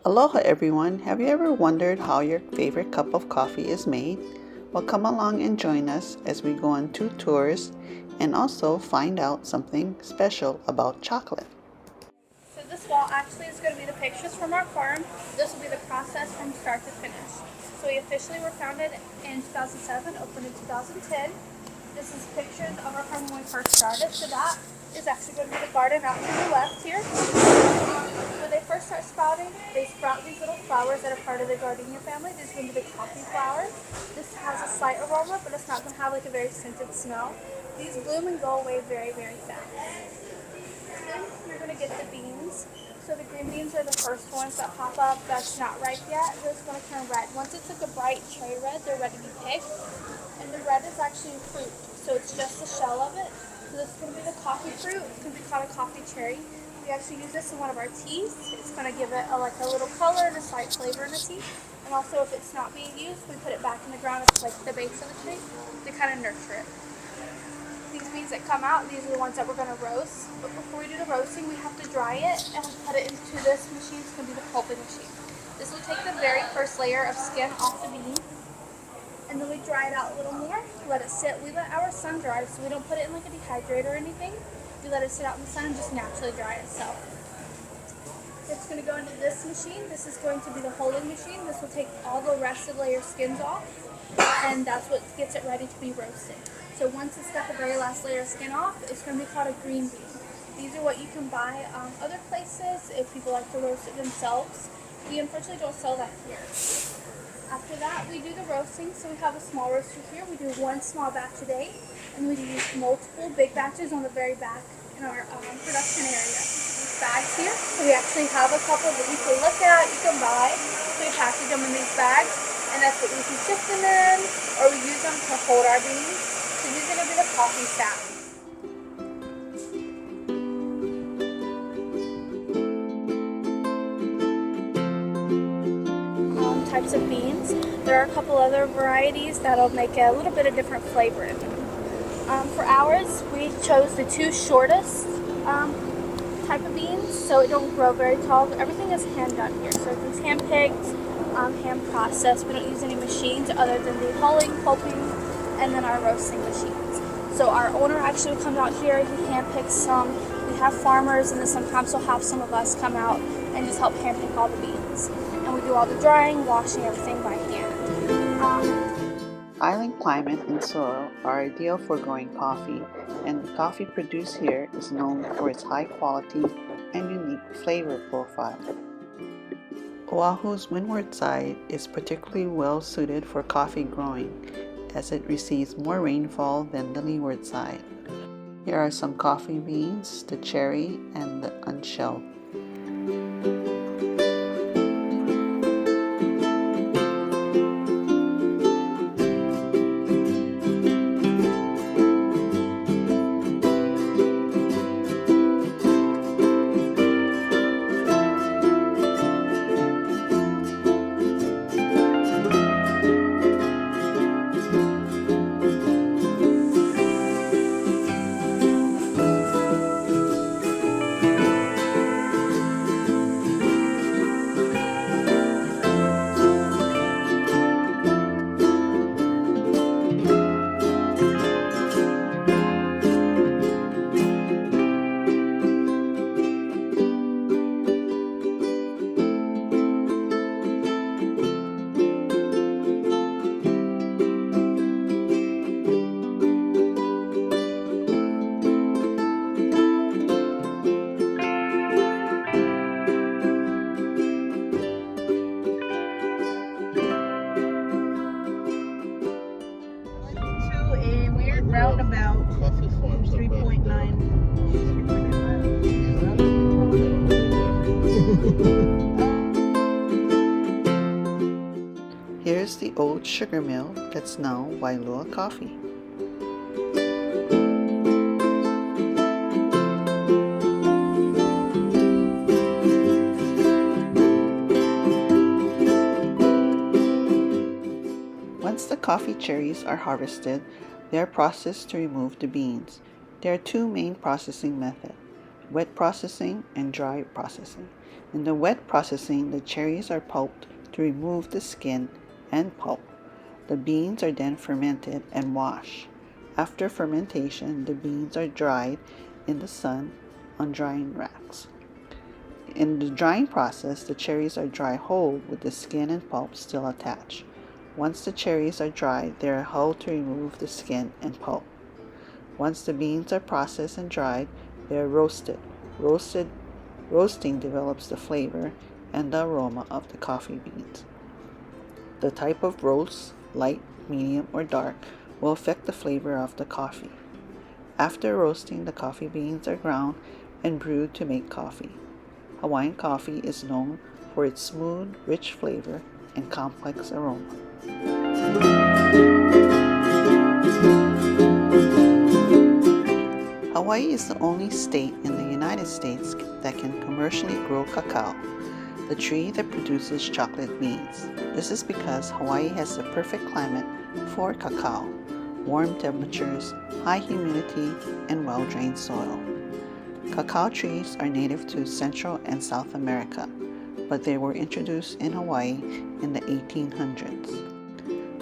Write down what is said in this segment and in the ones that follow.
Aloha everyone! Have you ever wondered how your favorite cup of coffee is made? Well, come along and join us as we go on 2 tours and also find out something special about chocolate. So this wall actually is going to be the pictures from our farm. This will be the process from start to finish. So we officially were founded in 2007, opened in 2010. This is pictures of our farm when we first started. So that is actually going to be the garden out to the left here. When they first start sprouting, they sprout these little flowers that are part of the gardenia family. This is going to be the coffee flower. This has a slight aroma, but it's not going to have like a very scented smell. These bloom and go away very, very fast. Then you're going to get the beans. So the green beans are the first ones that pop up. That's not ripe yet. Those are going to turn red. Once it's like a bright cherry red, they're ready to be picked. And the red is actually fruit, so it's just the shell of it. So this is going to be the coffee fruit. It's going to be called a coffee cherry. We actually use this in one of our teas. It's going to give it like a little color and a slight flavor in the tea. And also if it's not being used, we put it back in the ground at like the base of the tree to kind of nurture it. These beans that come out, these are the ones that we're going to roast. But before we do the roasting, we have to dry it and put it into this machine. It's going to be the pulping machine. This will take the very first layer of skin off the bean. And then we dry it out a little more, let it sit. We let our sun dry, so we don't put it in like a dehydrator or anything. We let it sit out in the sun and just naturally dry itself. It's going to go into this machine. This is going to be the holding machine. This will take all the rest of the layer skins off, and that's what gets it ready to be roasted. So once it's got the very last layer of skin off, it's going to be called a green bean. These are what you can buy other places if people like to roast it themselves. We unfortunately don't sell that here. After that, we do the roasting. So we have a small roaster here. We do one small batch a day, and we do multiple big batches on the very back in our production area. These bags here, so we actually have a couple that you can look at, you can buy. So we package them in these bags, and that's what we can shift them in, or we use them to hold our beans. So these are going to be the coffee sacks. Types of beans. There are a couple other varieties that'll make a little bit of different flavor in them. For ours, we chose the 2 shortest type of beans, so it don't grow very tall. Everything is hand done here, so it's hand picked, hand processed. We don't use any machines other than the hulling, pulping, and then our roasting machines. So our owner actually comes out here, he hand picks some. We have farmers, and then sometimes we'll have some of us come out and just help hand pick all the beans. And we do all the drying, washing, everything by hand. Island climate and soil are ideal for growing coffee, and the coffee produced here is known for its high quality and unique flavor profile. Oahu's windward side is particularly well suited for coffee growing, as it receives more rainfall than the leeward side. Here are some coffee beans, the cherry and the unshelled. Roundabout 3.9. Here's the old sugar mill that's now Waialua Coffee. Once the coffee cherries are harvested, they are processed to remove the beans. There are 2 main processing methods, wet processing and dry processing. In the wet processing, the cherries are pulped to remove the skin and pulp. The beans are then fermented and washed. After fermentation, the beans are dried in the sun on drying racks. In the drying process, the cherries are dried whole with the skin and pulp still attached. Once the cherries are dried, they are hulled to remove the skin and pulp. Once the beans are processed and dried, they are roasted. Roasting develops the flavor and the aroma of the coffee beans. The type of roast, light, medium, or dark, will affect the flavor of the coffee. After roasting, the coffee beans are ground and brewed to make coffee. Hawaiian coffee is known for its smooth, rich flavor and complex aroma. Hawaii is the only state in the United States that can commercially grow cacao, the tree that produces chocolate beans. This is because Hawaii has the perfect climate for cacao: warm temperatures, high humidity, and well-drained soil. Cacao trees are native to Central and South America, but they were introduced in Hawaii in the 1800s.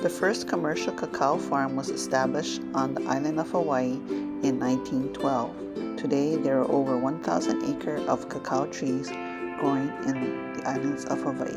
The first commercial cacao farm was established on the island of Hawaii in 1912. Today, there are over 1,000 acres of cacao trees growing in the islands of Hawaii.